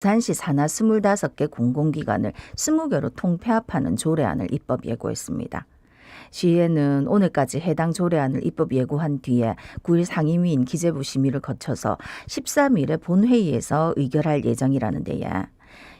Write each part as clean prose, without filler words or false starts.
부산시 산하 25개 공공기관을 20개로 통폐합하는 조례안을 입법 예고했습니다. 시의회는 오늘까지 해당 조례안을 입법 예고한 뒤에 9일 상임위인 기재부 심의를 거쳐서 13일에 본회의에서 의결할 예정이라는데요.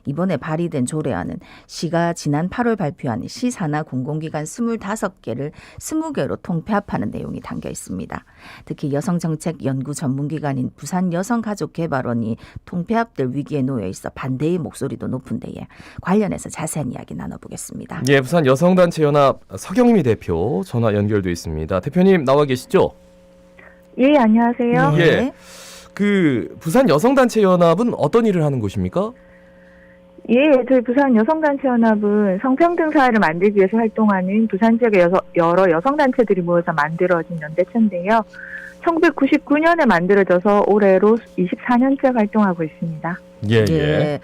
이번에 발의된 조례안은 시가 지난 8월 발표한 시 산하 공공기관 25개를 20개로 통폐합하는 내용이 담겨 있습니다. 특히 여성정책 연구 전문기관인 부산여성가족개발원이 통폐합될 위기에 놓여 있어 반대의 목소리도 높은데요. 관련해서 자세한 이야기 나눠보겠습니다. 예, 부산여성단체연합 서경미 대표 전화 연결돼 있습니다. 대표님 나와 계시죠? 예, 안녕하세요. 네. 예. 그 부산여성단체연합은 어떤 일을 하는 곳입니까? 예, 저희 부산여성단체연합은 성평등 사회를 만들기 위해서 활동하는 부산 지역의 여러 여성단체들이 모여서 만들어진 연대체인데요. 1999년에 만들어져서 올해로 24년째 활동하고 있습니다. 예, 예. 예.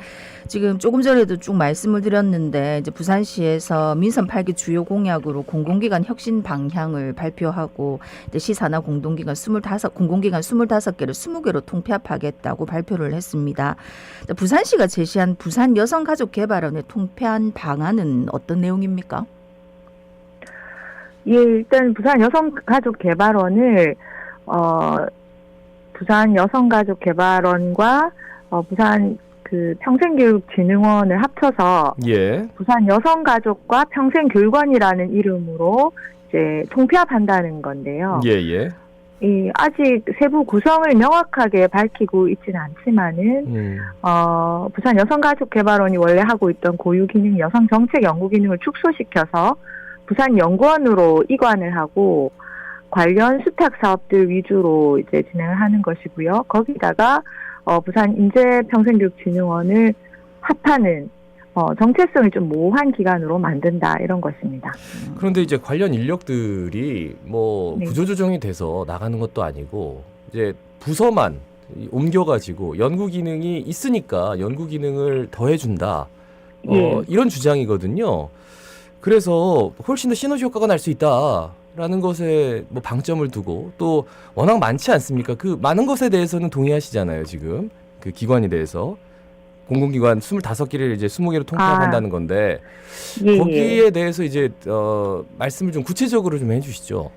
지금 조금 전에도 쭉 말씀을 드렸는데 이제 부산시에서 민선 8기 주요 공약으로 공공기관 혁신 방향을 발표하고 이제 시 산하 공공기관 25개를 20개로 통폐합하겠다고 발표를 했습니다. 부산시가 제시한 부산 여성가족개발원의 통폐한 방안은 어떤 내용입니까? 예, 일단 부산 여성가족개발원을 부산 여성가족개발원과 부산 평생교육진흥원을 합쳐서 예. 부산 여성가족과 평생교육원이라는 이름으로 이제 통폐합한다는 건데요. 예, 예. 아직 세부 구성을 명확하게 밝히고 있지는 않지만은 부산 여성가족개발원이 원래 하고 있던 고유 기능 여성정책 연구 기능을 축소시켜서 부산 연구원으로 이관을 하고 관련 수탁 사업들 위주로 이제 진행을 하는 것이고요. 거기다가 부산 인재평생교육진흥원을 합하는 정체성이 좀 모호한 기관으로 만든다 이런 것입니다. 그런데 이제 관련 인력들이 뭐 네. 구조조정이 돼서 나가는 것도 아니고 이제 부서만 옮겨가지고 연구 기능이 있으니까 연구 기능을 더해준다. 예. 이런 주장이거든요. 그래서 훨씬 더 시너지 효과가 날 수 있다라는 것에 뭐 방점을 두고 또 워낙 많지 않습니까? 그 많은 것에 대해서는 동의하시잖아요, 지금. 그 기관에 대해서. 공공기관 25개를 이제 20개로 통폐합한다는 건데 예, 거기에 대해서 이제 말씀을 좀 구체적으로 좀 해주시죠.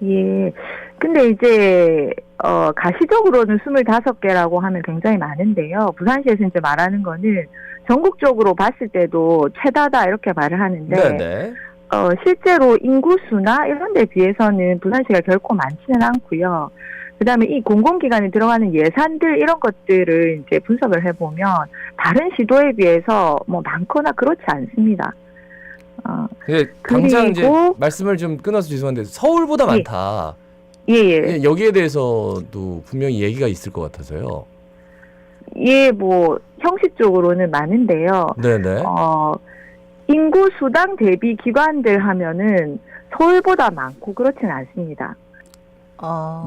예. 근데 이제 가시적으로는 25개라고 하면 굉장히 많은데요. 부산시에서 이제 말하는 거는 전국적으로 봤을 때도 최다다 이렇게 말을 하는데 네네. 실제로 인구수나 이런 데 비해서는 부산시가 결코 많지는 않고요. 그다음에 이 공공기관에 들어가는 예산들 이런 것들을 이제 분석을 해보면 다른 시도에 비해서 뭐 많거나 그렇지 않습니다. 당장 이제 그리고 말씀을 좀 끊어서 죄송한데 서울보다 많다. 예. 여기에 대해서도 분명히 얘기가 있을 것 같아서요. 예, 뭐 형식적으로는 많은데요. 네네. 인구 수당 대비 기관들 하면은 서울보다 많고 그렇지는 않습니다.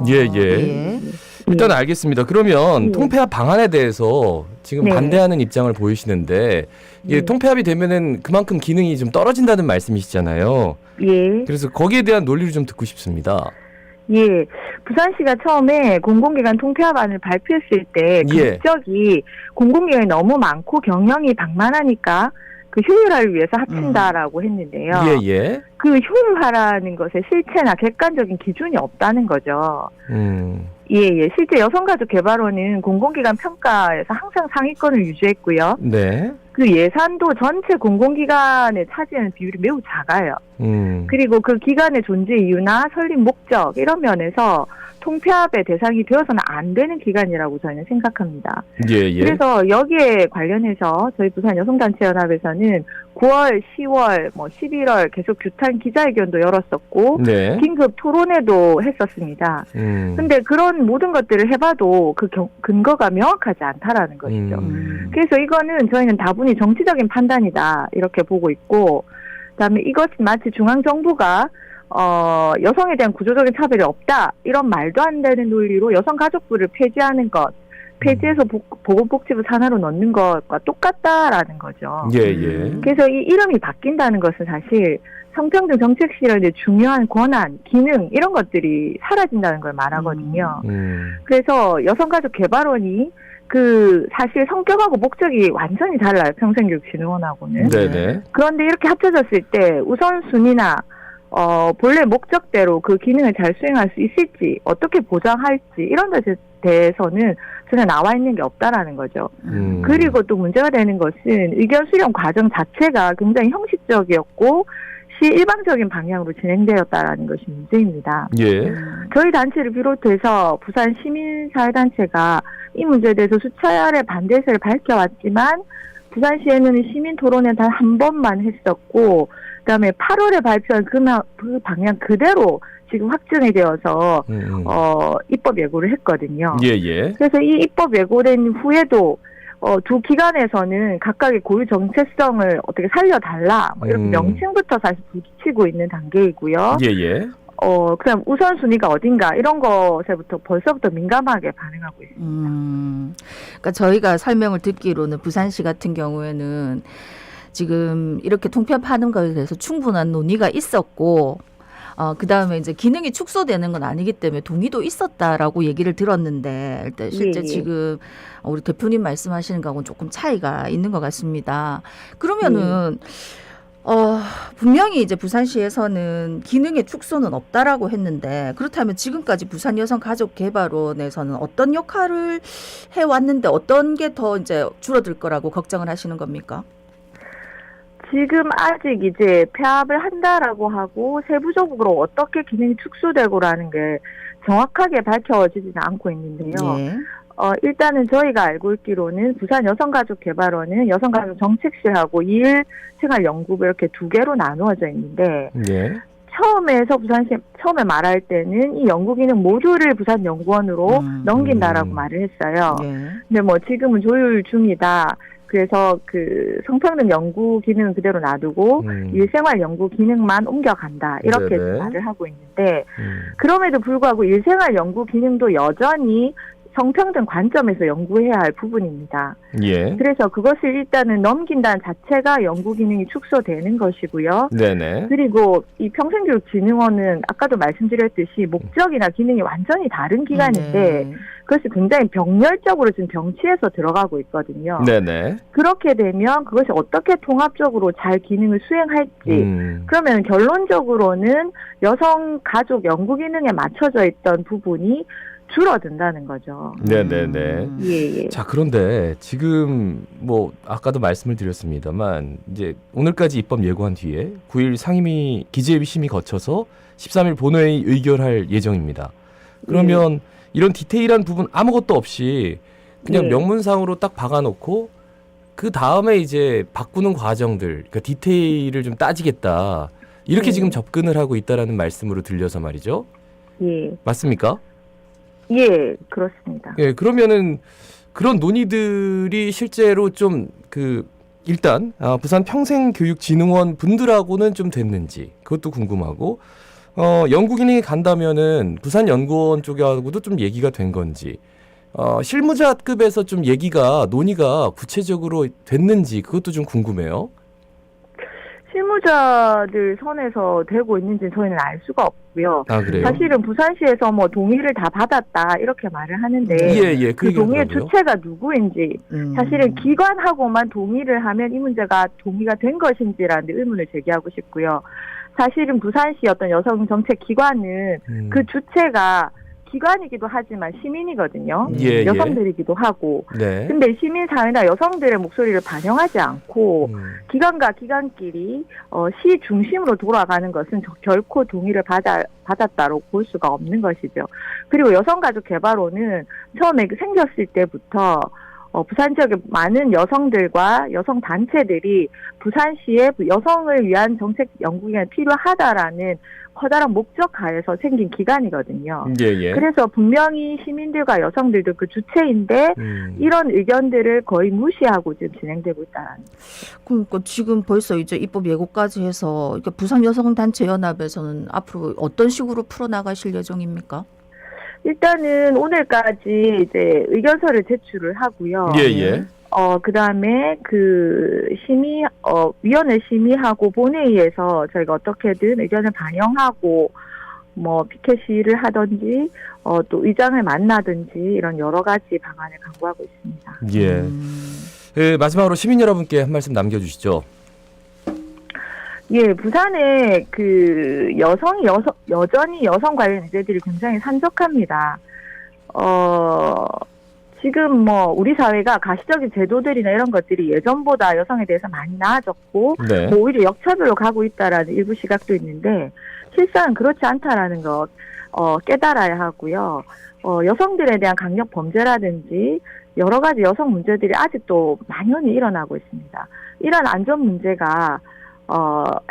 예. 일단 알겠습니다. 그러면 예. 통폐합 방안에 대해서 지금 네. 반대하는 입장을 보이시는데 이게 네. 통폐합이 되면은 그만큼 기능이 좀 떨어진다는 말씀이시잖아요. 예. 그래서 거기에 대한 논리를 좀 듣고 싶습니다. 예. 부산시가 처음에 공공기관 통폐합안을 발표했을 때 그 예. 목적이 공공기관이 너무 많고 경영이 방만하니까 그 효율화를 위해서 합친다라고 했는데요. 예. 그 효율화라는 것에 실체나 객관적인 기준이 없다는 거죠. 예. 실제 여성가족개발원은 공공기관 평가에서 항상 상위권을 유지했고요. 네. 그 예산도 전체 공공기관에 차지하는 비율이 매우 작아요. 그리고 그 기관의 존재 이유나 설립 목적 이런 면에서 통폐합의 대상이 되어서는 안 되는 기관이라고 저희는 생각합니다. 예. 그래서 여기에 관련해서 저희 부산 여성단체연합에서는 9월, 10월, 11월 계속 규탄 기자회견도 열었었고 네. 긴급 토론회도 했었습니다. 근데 그런 모든 것들을 해봐도 그 근거가 명확하지 않다라는 것이죠. 그래서 이거는 저희는 다분히 정치적인 판단이다 이렇게 보고 있고, 그다음에 이것이 마치 중앙정부가 여성에 대한 구조적인 차별이 없다 이런 말도 안 되는 논리로 여성가족부를 폐지하는 것, 폐지해서 보건복지부 산하로 넣는 것과 똑같다라는 거죠. 예. 그래서 이 이름이 바뀐다는 것은 사실 성평등 정책 실현의 중요한 권한, 기능 이런 것들이 사라진다는 걸 말하거든요. 그래서 여성가족개발원이 사실 성격하고 목적이 완전히 달라요. 평생교육진흥원하고는. 네네. 그런데 이렇게 합쳐졌을 때 우선순위나 본래 목적대로 그 기능을 잘 수행할 수 있을지, 어떻게 보장할지, 이런 것에 대해서는 전혀 나와 있는 게 없다라는 거죠. 그리고 또 문제가 되는 것은 의견 수렴 과정 자체가 굉장히 형식적이었고, 일방적인 방향으로 진행되었다라는 것이 문제입니다. 예. 저희 단체를 비롯해서 부산 시민사회단체가 이 문제에 대해서 수차례 반대 의사를 밝혀왔지만 부산시에는 시민 토론회 단 한 번만 했었고, 그다음에 8월에 발표한 그 방향 그대로 지금 확정이 되어서 입법 예고를 했거든요. 예예. 그래서 이 입법 예고된 후에도 두 기관에서는 각각의 고유 정체성을 어떻게 살려달라, 뭐 이렇게 명칭부터 사실 부딪히고 있는 단계이고요. 예예. 그냥 우선순위가 어딘가 이런 것에부터 벌써부터 민감하게 반응하고 있습니다. 그러니까 저희가 설명을 듣기로는 부산시 같은 경우에는 지금 이렇게 통폐합하는 것에 대해서 충분한 논의가 있었고, 그 다음에 이제 기능이 축소되는 건 아니기 때문에 동의도 있었다라고 얘기를 들었는데, 일단 실제 예. 지금 우리 대표님 말씀하시는 거하고는 조금 차이가 있는 것 같습니다. 그러면은, 분명히 이제 부산시에서는 기능의 축소는 없다라고 했는데, 그렇다면 지금까지 부산여성가족개발원에서는 어떤 역할을 해왔는데 어떤 게 더 이제 줄어들 거라고 걱정을 하시는 겁니까? 지금 아직 이제 폐합을 한다라고 하고 세부적으로 어떻게 기능이 축소되고라는 게 정확하게 밝혀지지는 않고 있는데요. 예. 일단은 저희가 알고 있기로는 부산 여성가족개발원은 여성가족정책실하고 이일생활연구부 이렇게 두 개로 나누어져 있는데, 예. 부산시 처음에 말할 때는 이 연구기능 모두를 부산연구원으로 넘긴다라고 말을 했어요. 예. 근데 뭐 지금은 조율 중이다. 그래서 그 성평등 연구 기능은 그대로 놔두고 일생활 연구 기능만 옮겨간다, 이렇게 네네. 말을 하고 있는데, 그럼에도 불구하고 일생활 연구 기능도 여전히 성평등 관점에서 연구해야 할 부분입니다. 예. 그래서 그것을 일단은 넘긴다는 자체가 연구 기능이 축소되는 것이고요. 네네. 그리고 이 평생교육진흥원은 아까도 말씀드렸듯이 목적이나 기능이 완전히 다른 기관인데, 네. 그것이 굉장히 병렬적으로 지금 병치해서 들어가고 있거든요. 네네. 그렇게 되면 그것이 어떻게 통합적으로 잘 기능을 수행할지, 그러면 결론적으로는 여성 가족 연구 기능에 맞춰져 있던 부분이 줄어든다는 거죠. 네네네. 예. 자, 그런데 지금 뭐 아까도 말씀을 드렸습니다만, 이제 오늘까지 입법 예고한 뒤에 9일 상임위 기재위 심의 거쳐서 13일 본회의 의결할 예정입니다. 그러면 이런 디테일한 부분 아무것도 없이 그냥 네. 명문상으로 딱 박아놓고 그 다음에 이제 바꾸는 과정들, 그러니까 디테일을 좀 따지겠다, 이렇게 네. 지금 접근을 하고 있다라는 말씀으로 들려서 말이죠. 예. 맞습니까? 예, 그렇습니다. 예, 그러면은 그런 논의들이 실제로 좀 일단 부산 평생교육진흥원 분들하고는 좀 됐는지 그것도 궁금하고, 연구기능이 간다면은 부산연구원 쪽하고도 좀 얘기가 된 건지, 실무자급에서 좀 논의가 구체적으로 됐는지 그것도 좀 궁금해요. 실무자들 선에서 되고 있는지는 저희는 알 수가 없고요. 아, 그래요? 사실은 부산시에서 뭐 동의를 다 받았다 이렇게 말을 하는데, 예, 그 동의의 얘기하더라고요. 주체가 누구인지, 사실은 기관하고만 동의를 하면 이 문제가 동의가 된 것인지라는 데 의문을 제기하고 싶고요. 사실은 부산시 어떤 여성정책기관은 그 주체가 기관이기도 하지만 시민이거든요. 예, 여성들이기도 하고. 네. 근데 시민사회나 여성들의 목소리를 반영하지 않고 기관과 기관끼리 시 중심으로 돌아가는 것은 결코 동의를 받았다고 볼 수가 없는 것이죠. 그리고 여성가족개발원은 처음에 생겼을 때부터 부산 지역의 많은 여성들과 여성단체들이 부산시에 여성을 위한 정책 연구기관이 필요하다라는 커다란 목적 하에서 생긴 기관이거든요. 예. 그래서 분명히 시민들과 여성들도 그 주체인데 이런 의견들을 거의 무시하고 지금 진행되고 있다는. 그러니까 지금 벌써 이제 입법 예고까지 해서 그러니까 부산 여성단체연합에서는 앞으로 어떤 식으로 풀어나가실 예정입니까? 일단은 오늘까지 이제 의견서를 제출을 하고요. 예. 그다음에 위원회 심의하고 본회의에서 저희가 어떻게든 의견을 반영하고 뭐 피켓 시위를 하든지 또 의장을 만나든지 이런 여러 가지 방안을 강구하고 있습니다. 예. 마지막으로 시민 여러분께 한 말씀 남겨주시죠. 예, 부산에 그 여전히 여성 관련 문제들이 굉장히 산적합니다. 지금 뭐 우리 사회가 가시적인 제도들이나 이런 것들이 예전보다 여성에 대해서 많이 나아졌고 네. 뭐 오히려 역차별로 가고 있다라는 일부 시각도 있는데 실상은 그렇지 않다라는 것 깨달아야 하고요. 여성들에 대한 강력 범죄라든지 여러 가지 여성 문제들이 아직도 만연히 일어나고 있습니다. 이런 안전 문제가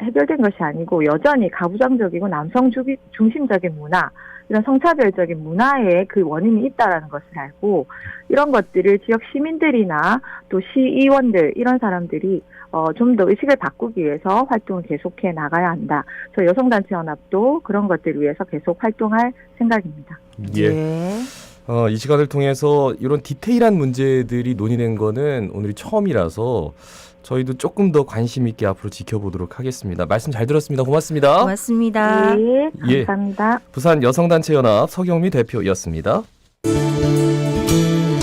해결된 것이 아니고 여전히 가부장적이고 남성 중심적인 문화, 이런 성차별적인 문화에 그 원인이 있다라는 것을 알고 이런 것들을 지역 시민들이나 또 시의원들 이런 사람들이 좀 더 의식을 바꾸기 위해서 활동을 계속해 나가야 한다. 저 여성단체연합도 그런 것들을 위해서 계속 활동할 생각입니다. 예. 네. 이 시간을 통해서 이런 디테일한 문제들이 논의된 거는 오늘이 처음이라서 저희도 조금 더 관심 있게 앞으로 지켜보도록 하겠습니다. 말씀 잘 들었습니다. 고맙습니다. 고맙습니다. 네, 예. 감사합니다. 부산 여성단체연합 서경미 대표였습니다.